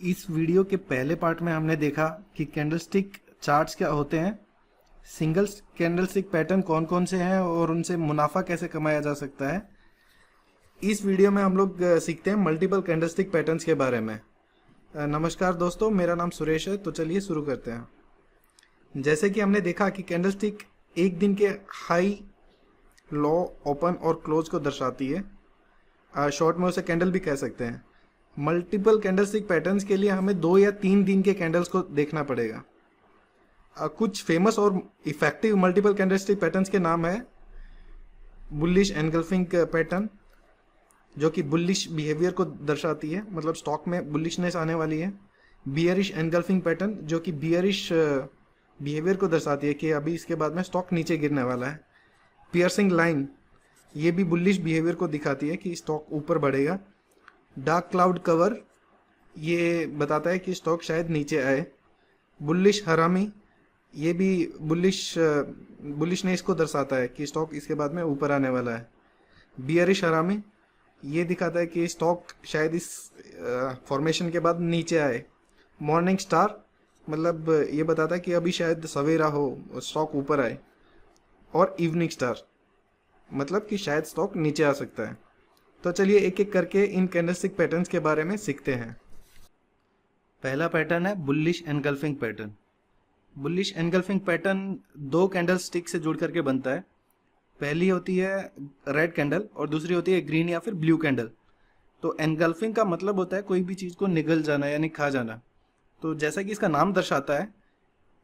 इस वीडियो के पहले पार्ट में हमने देखा कि कैंडलस्टिक चार्ट्स क्या होते हैं, सिंगल कैंडलस्टिक पैटर्न कौन कौन से हैं और उनसे मुनाफा कैसे कमाया जा सकता है। इस वीडियो में हम लोग सीखते हैं मल्टीपल कैंडलस्टिक पैटर्न्स के बारे में। नमस्कार दोस्तों, मेरा नाम सुरेश है। तो चलिए शुरू करते हैं। जैसे कि हमने देखा कि कैंडलस्टिक एक दिन के हाई, लो, ओपन और क्लोज को दर्शाती है। शॉर्ट में उसे कैंडल भी कह सकते हैं। मल्टीपल कैंडलस्टिक पैटर्न्स के लिए हमें 2 या 3 दिन के कैंडल्स को देखना पड़ेगा। कुछ फेमस और इफेक्टिव मल्टीपल कैंडलस्टिक पैटर्न्स के नाम है बुलिश एनगल्फिंग पैटर्न, जो कि बुलिश बिहेवियर को दर्शाती है, मतलब स्टॉक में बुलिशनेस आने वाली है। बियरिश एनगल्फिंग पैटर्न, जो कि बियरिश बिहेवियर को दर्शाती है कि अभी इसके बाद में स्टॉक नीचे गिरने वाला है। पियर्सिंग लाइन, ये भी बुलिश बिहेवियर को दिखाती है कि स्टॉक ऊपर बढ़ेगा। डार्क क्लाउड कवर, ये बताता है कि स्टॉक शायद नीचे आए। बुलिश हरामी, ये भी बुलिशनेस को दर्शाता है कि स्टॉक इसके बाद में ऊपर आने वाला है। बियरिश हरामी, ये दिखाता है कि स्टॉक शायद इस फॉर्मेशन के बाद नीचे आए। मॉर्निंग स्टार, मतलब ये बताता है कि अभी शायद सवेरा हो और स्टॉक ऊपर आए। और इवनिंग स्टार, मतलब कि शायद स्टॉक नीचे आ सकता है। तो चलिए एक एक करके इन कैंडलस्टिक पैटर्न्स के बारे में सीखते हैं। पहला पैटर्न है bullish engulfing pattern. Bullish engulfing pattern 2 candle stick से जुड़ करके बनता है। पहली होती है रेड कैंडल और दूसरी होती है ग्रीन या फिर ब्लू कैंडल। तो एनगल्फिंग का मतलब होता है कोई भी चीज़ को निगल जाना यानी खा जाना। तो जैसा कि इसका नाम दर्शाता है,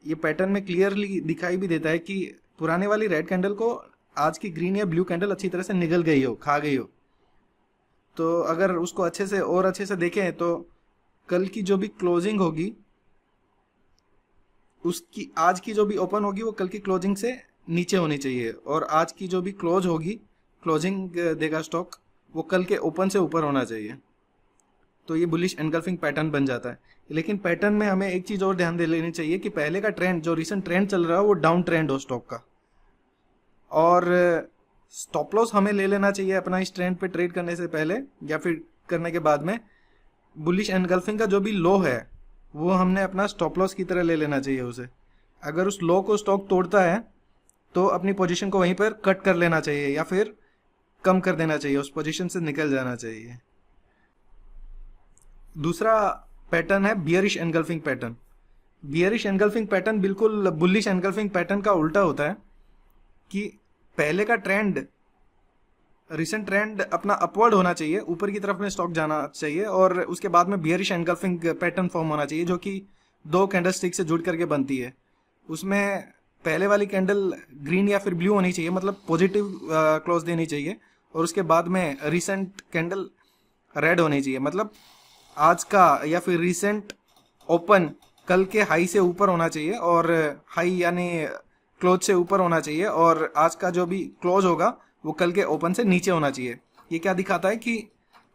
ये पैटर्न में क्लियरली दिखाई भी देता है कि पुराने वाली रेड कैंडल को आज की ग्रीन या ब्लू कैंडल अच्छी तरह से निगल गई हो, खा गई हो। तो अगर उसको अच्छे से देखें तो कल की जो भी क्लोजिंग होगी, उसकी आज की जो भी ओपन होगी वो कल की क्लोजिंग से नीचे होनी चाहिए, और आज की जो भी क्लोज होगी, क्लोजिंग देगा स्टॉक, वो कल के ओपन से ऊपर होना चाहिए। तो ये बुलिश एनगल्फिंग पैटर्न बन जाता है। लेकिन पैटर्न में हमें एक चीज़ और ध्यान दे लेनी चाहिए कि पहले का ट्रेंड, जो रिसेंट ट्रेंड चल रहा है, वो डाउन ट्रेंड हो स्टॉक का। और स्टॉप लॉस हमें ले लेना चाहिए अपना इस ट्रेंड पे ट्रेड करने से पहले या फिर करने के बाद में। बुलिश एनगल्फिंग का जो भी लो है वो हमने अपना स्टॉप लॉस की तरह ले लेना चाहिए उसे। अगर उस लो को स्टॉक तोड़ता है तो अपनी पोजीशन को वहीं पर कट कर लेना चाहिए या फिर कम कर देना चाहिए, उस पोजीशन से निकल जाना चाहिए। दूसरा पैटर्न है bearish engulfing pattern. Bearish engulfing pattern बिल्कुल बुलिश एनगल्फिंग पैटर्न का उल्टा होता है कि पहले का ट्रेंड, रिसेंट ट्रेंड अपना अपवर्ड होना चाहिए, ऊपर की तरफ में स्टॉक जाना चाहिए, और उसके बाद में बियरिश एनगल्फिंग पैटर्न फॉर्म होना चाहिए, जो कि 2 कैंडल स्टिक से जुड़ करके बनती है। उसमें पहले वाली कैंडल ग्रीन या फिर ब्लू होनी चाहिए, मतलब पॉजिटिव क्लोज देनी चाहिए, और उसके बाद में रिसेंट कैंडल रेड होनी चाहिए, मतलब आज का या फिर रिसेंट ओपन कल के हाई से ऊपर होना चाहिए, और हाई यानी क्लोज से ऊपर होना चाहिए, और आज का जो भी क्लोज होगा वो कल के ओपन से नीचे होना चाहिए। ये क्या दिखाता है कि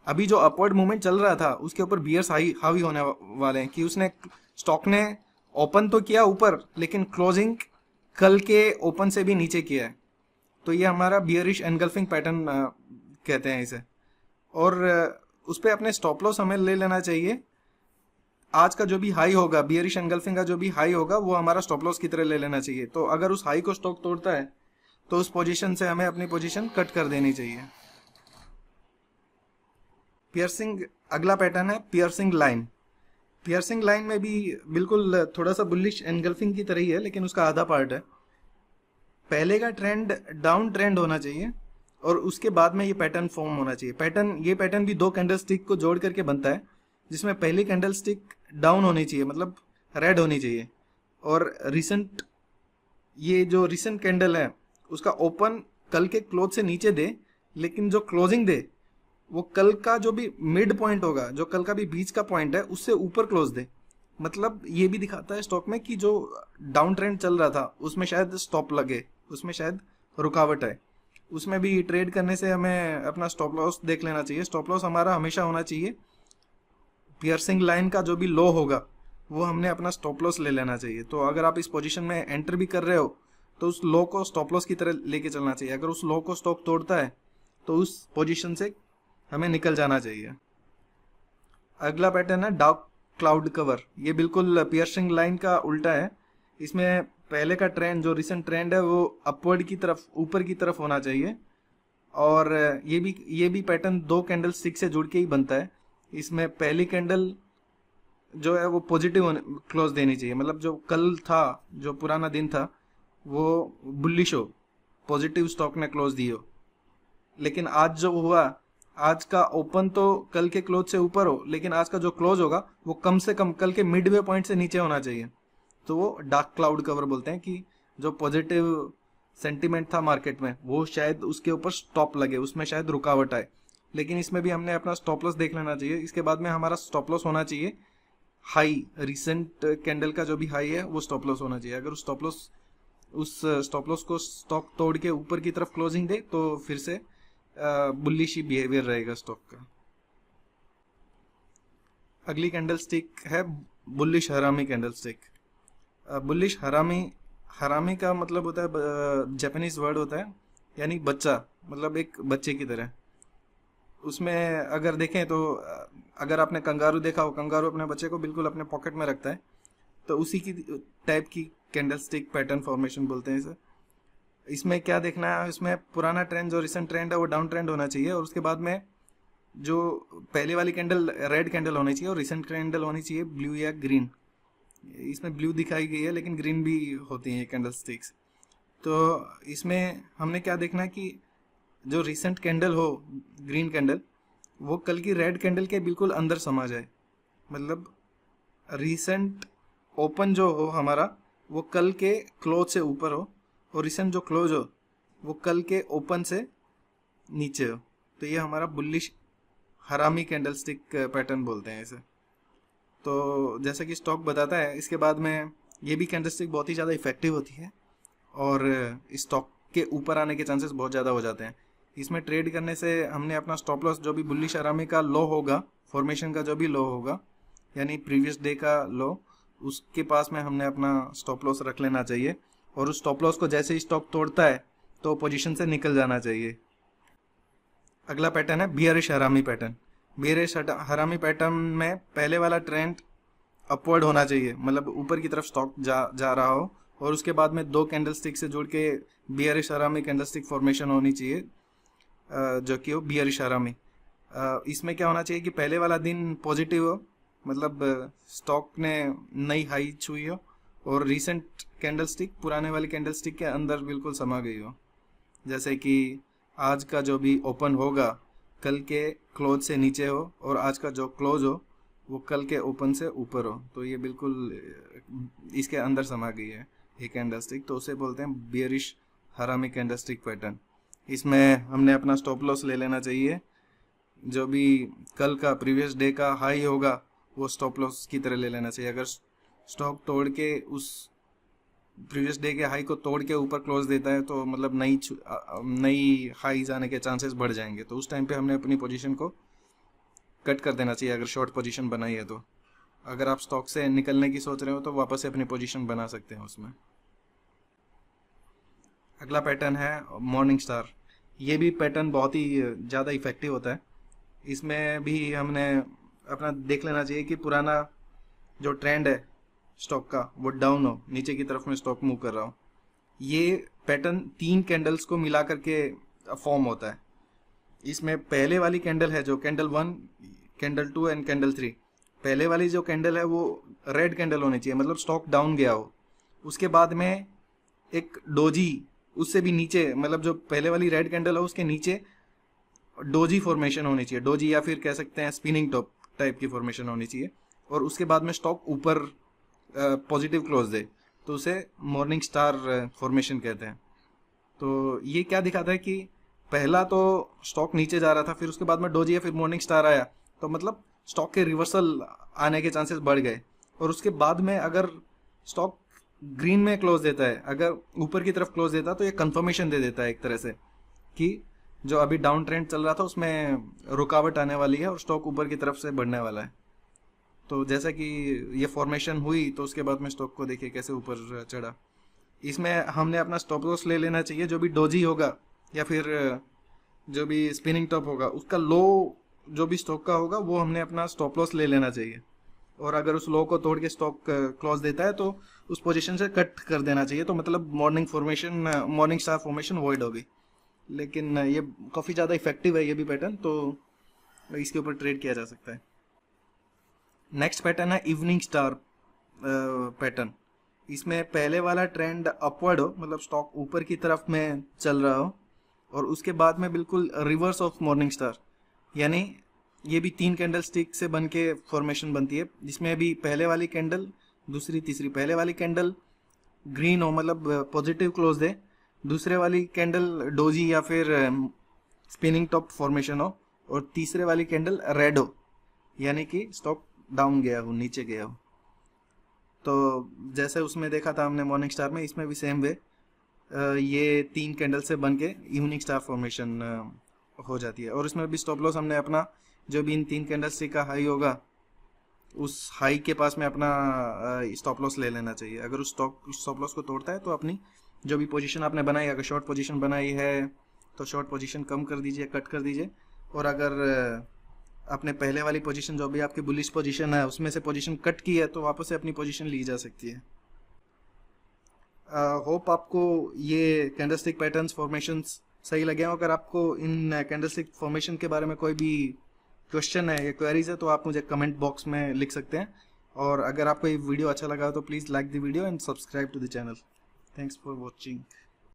अभी जो अपवर्ड मूवमेंट चल रहा था उसके ऊपर बियर्स हावी होने वाले हैं, कि उसने स्टॉक ने ओपन तो किया ऊपर लेकिन क्लोजिंग कल के ओपन से भी नीचे किया है। तो ये हमारा बियरिश एनगल्फिंग पैटर्न कहते हैं इसे। और उस पर अपने स्टॉप लॉस हमें ले लेना चाहिए। आज का जो भी हाई होगा, बियरिश एनगल्फिंग का जो भी हाई होगा, वो हमारा स्टॉप लॉस की तरह ले लेना चाहिए। तो अगर उस हाई को स्टॉक तोड़ता है तो उस पोजीशन से हमें अपनी पोजीशन कट कर देनी चाहिए। पियर्सिंग, अगला पैटर्न है पियर्सिंग लाइन। पियर्सिंग लाइन में भी बिल्कुल थोड़ा सा बुलिश एनगल्फिंग की तरह ही है, लेकिन उसका आधा पार्ट है। पहले का ट्रेंड डाउन ट्रेंड होना चाहिए और उसके बाद में ये पैटर्न फॉर्म होना चाहिए। ये पैटर्न भी 2 कैंडल स्टिक को जोड़ करके बनता है, जिसमें पहली कैंडल स्टिक डाउन होनी चाहिए, मतलब रेड होनी चाहिए, और ये जो रिसेंट कैंडल है उसका ओपन कल के क्लोज से नीचे दे, लेकिन जो क्लोजिंग दे वो कल का जो भी मिड पॉइंट होगा, जो कल का भी बीच का पॉइंट है, उससे ऊपर क्लोज दे। मतलब ये भी दिखाता है स्टॉक में कि जो डाउन ट्रेंड चल रहा था उसमें शायद स्टॉप लगे, उसमें शायद रुकावट है। उसमें भी ट्रेड करने से हमें अपना स्टॉप लॉस देख लेना चाहिए। स्टॉप लॉस हमारा हमेशा होना चाहिए, पियर्सिंग लाइन का जो भी लो होगा वो हमने अपना स्टॉप लॉस ले लेना चाहिए। तो अगर आप इस पोजीशन में एंटर भी कर रहे हो तो उस लो को स्टॉप लॉस की तरह लेके चलना चाहिए। अगर उस लो को स्टॉक तोड़ता है तो उस पोजीशन से हमें निकल जाना चाहिए। अगला पैटर्न है डार्क क्लाउड कवर, ये बिल्कुल पियर्सिंग लाइन का उल्टा है। इसमें पहले का ट्रेंड, जो रिसेंट ट्रेंड है, वो अपवर्ड की तरफ, ऊपर की तरफ होना चाहिए। और ये भी पैटर्न दो कैंडल स्टिक से जुड़ के ही बनता है। इसमें पहली कैंडल जो है वो पॉजिटिव क्लोज देनी चाहिए, मतलब जो कल था, जो पुराना दिन था, वो बुलिश हो, पॉजिटिव स्टॉक ने क्लोज दी हो। लेकिन आज जो हुआ, आज का ओपन तो कल के क्लोज से ऊपर हो, लेकिन आज का जो क्लोज होगा वो कम से कम कल के मिडवे पॉइंट से नीचे होना चाहिए। तो वो डार्क क्लाउड कवर बोलते हैं, कि जो पॉजिटिव सेंटीमेंट था मार्केट में, वो शायद उसके ऊपर स्टॉप लगे, उसमें शायद रुकावट आए। लेकिन इसमें भी हमने अपना स्टॉप लॉस देख लेना चाहिए। इसके बाद में हमारा स्टॉप लॉस होना चाहिए हाई, रिसेंट कैंडल का जो भी हाई है वो स्टॉप लॉस होना चाहिए। अगर उस स्टॉप लॉस को स्टॉक तोड़ के ऊपर की तरफ क्लोजिंग दे तो फिर से बुलिश ही बिहेवियर रहेगा स्टॉक का। अगली कैंडल स्टिक है बुलिश हरामी कैंडल स्टिक। बुलिश हरामी का मतलब होता है, जापानीज वर्ड होता है, यानी बच्चा, मतलब एक बच्चे की तरह। उसमें अगर देखें तो अगर आपने कंगारू देखा हो, कंगारू अपने बच्चे को बिल्कुल अपने पॉकेट में रखता है, तो उसी की टाइप की कैंडल स्टिक पैटर्न फॉर्मेशन बोलते हैं इसे। इसमें क्या देखना है, इसमें पुराना ट्रेंड, जो रिसेंट ट्रेंड है, वो डाउन ट्रेंड होना चाहिए, और उसके बाद में जो पहले वाली कैंडल रेड कैंडल होनी चाहिए, और रिसेंट कैंडल होनी चाहिए ब्लू या ग्रीन। इसमें ब्लू दिखाई गई है, लेकिन ग्रीन भी होती हैं ये कैंडल स्टिक्स। तो इसमें हमने क्या देखना है कि जो रिसेंट कैंडल हो, ग्रीन कैंडल, वो कल की रेड कैंडल के बिल्कुल अंदर समा जाए। मतलब रिसेंट ओपन जो हो हमारा, वो कल के क्लोज से ऊपर हो, और रिसेंट जो क्लोज हो वो कल के ओपन से नीचे हो। तो ये हमारा बुलिश हरामी कैंडल स्टिक पैटर्न बोलते हैं इसे। तो जैसा कि स्टॉक बताता है, इसके बाद में ये भी कैंडल स्टिक बहुत ही ज़्यादा इफेक्टिव होती है, और स्टॉक के ऊपर आने के चांसेस बहुत ज़्यादा हो जाते हैं। इसमें ट्रेड करने से हमने अपना स्टॉप लॉस, जो भी बुलिश हरामी का लो होगा, फॉर्मेशन का जो भी लो होगा, यानी प्रीवियस डे का लो, उसके पास में हमने अपना स्टॉप लॉस रख लेना चाहिए। और उस स्टॉप लॉस को जैसे ही स्टॉक तोड़ता है तो पोजीशन से निकल जाना चाहिए। अगला पैटर्न है बियरिश हरामी पैटर्न। बियरिश हरामी पैटर्न में पहले वाला ट्रेंड अपवर्ड होना चाहिए, मतलब ऊपर की तरफ स्टॉक जा रहा हो, और उसके बाद में दो कैंडल स्टिक से जुड़ के बियरिश हरामी कैंडल स्टिक फॉर्मेशन होनी चाहिए, जो कि हो बियरिश हरामी। इसमें क्या होना चाहिए कि पहले वाला दिन पॉजिटिव हो, मतलब स्टॉक ने नई हाई छुई हो, और रीसेंट कैंडल स्टिक पुराने वाली कैंडल स्टिक के अंदर बिल्कुल समा गई हो। जैसे कि आज का जो भी ओपन होगा कल के क्लोज से नीचे हो, और आज का जो क्लोज हो वो कल के ओपन से ऊपर हो। तो ये बिल्कुल इसके अंदर समा गई है ये कैंडल स्टिक, तो उसे बोलते हैं बियरिश हरामी कैंडल स्टिक पैटर्न। इसमें हमने अपना स्टॉप लॉस ले लेना चाहिए, जो भी कल का प्रीवियस डे का हाई होगा वो स्टॉप लॉस की तरह ले लेना चाहिए। अगर स्टॉक तोड़ के उस प्रीवियस डे के हाई को तोड़ के ऊपर क्लोज देता है, तो मतलब नई हाईज आने के चांसेस बढ़ जाएंगे। तो उस टाइम पे हमने अपनी पोजीशन को कट कर देना चाहिए, अगर शॉर्ट पोजीशन बनाई है तो। अगर आप स्टॉक से निकलने की सोच रहे हो तो वापस से अपनी पोजीशन बना सकते हैं उसमें। अगला पैटर्न है मॉर्निंग स्टार। ये भी पैटर्न बहुत ही ज़्यादा इफेक्टिव होता है। इसमें भी हमने अपना देख लेना चाहिए कि पुराना जो ट्रेंड है स्टॉक का वो डाउन हो, नीचे की तरफ में स्टॉक मूव कर रहा हो। ये पैटर्न 3 कैंडल्स को मिला करके फॉर्म होता है। इसमें पहले वाली कैंडल है जो कैंडल 1, कैंडल 2 एंड कैंडल 3, पहले वाली जो कैंडल है वो रेड कैंडल होनी चाहिए, मतलब स्टॉक डाउन गया हो। उसके बाद में एक डोजी, उससे भी नीचे, मतलब जो पहले वाली रेड कैंडल है उसके नीचे डोजी फॉर्मेशन होनी चाहिए, डोजी या फिर कह सकते हैं स्पिनिंग टॉप टाइप की फॉर्मेशन होनी चाहिए। और उसके बाद में स्टॉक ऊपर पॉजिटिव क्लोज दे, तो उसे मॉर्निंग स्टार फॉर्मेशन कहते हैं। तो ये क्या दिखाता है कि पहला तो स्टॉक नीचे जा रहा था, फिर उसके बाद में डोजी या फिर मॉर्निंग स्टार आया, तो मतलब स्टॉक के रिवर्सल आने के चांसेस बढ़ गए। और उसके बाद में अगर स्टॉक ग्रीन में क्लोज देता है, अगर ऊपर की तरफ क्लोज देता है, तो ये कंफर्मेशन दे देता है एक तरह से कि जो अभी डाउन ट्रेंड चल रहा था उसमें रुकावट आने वाली है और स्टॉक ऊपर की तरफ से बढ़ने वाला है। तो जैसा कि ये फॉर्मेशन हुई तो उसके बाद में स्टॉक को देखिए कैसे ऊपर चढ़ा। इसमें हमने अपना स्टॉप लॉस ले लेना चाहिए, जो भी डोजी होगा या फिर जो भी स्पिनिंग टॉप होगा उसका लो जो भी स्टॉक का होगा वो हमने अपना स्टॉप लॉस ले लेना चाहिए। और अगर उस लो को तोड़ के स्टॉक क्लोज देता है तो उस पोजीशन से कट कर देना चाहिए, तो मतलब मॉर्निंग स्टार फॉर्मेशन वॉइड होगी। लेकिन ये काफ़ी ज़्यादा इफेक्टिव है ये भी पैटर्न, तो इसके ऊपर ट्रेड किया जा सकता है। नेक्स्ट पैटर्न है इवनिंग स्टार पैटर्न। इसमें पहले वाला ट्रेंड अपवर्ड हो, मतलब स्टॉक ऊपर की तरफ में चल रहा हो, और उसके बाद में बिल्कुल रिवर्स ऑफ मॉर्निंग स्टार, यानी ये भी 3 कैंडल स्टिक से बन के फॉर्मेशन बनती है, जिसमें अभी पहले वाली कैंडल, दूसरी, तीसरी, पहले वाली कैंडल ग्रीन हो, मतलब पॉजिटिव क्लोज दे, दूसरे वाली कैंडल डोजी या फिर स्पिनिंग टॉप फॉर्मेशन हो, और तीसरे वाली कैंडल रेड हो, यानी कि स्टॉक डाउन गया हो, नीचे गया हो। तो जैसे उसमें देखा था हमने मॉर्निंग स्टार में, इसमें भी सेम वे ये 3 कैंडल से बन के इवनिंग स्टार फॉर्मेशन हो जाती है। और इसमें भी स्टॉप लॉस हमने अपना जो भी इन 3 कैंडल स्टिक का हाई होगा, उस हाई के पास में अपना स्टॉप लॉस ले लेना चाहिए। अगर उस स्टॉप लॉस को तोड़ता है तो अपनी जो भी पोजीशन आपने बनाई, अगर शॉर्ट पोजीशन बनाई है तो शॉर्ट पोजीशन कम कर दीजिए, कट कर दीजिए। और अगर आपने पहले वाली पोजीशन जो भी आपकी बुलिश पोजीशन है उसमें से पोजीशन कट की है तो वापस से अपनी पोजीशन ली जा सकती है। होप आपको ये कैंडलस्टिक पैटर्न्स फॉर्मेशंस सही लगे हो। अगर आपको इन कैंडलस्टिक फॉर्मेशन के बारे में कोई भी क्वेश्चन है या क्वेरीज है तो आप मुझे कमेंट बॉक्स में लिख सकते हैं। और अगर आपको ये वीडियो अच्छा लगा तो please like the video and subscribe to the channel. Thanks for watching.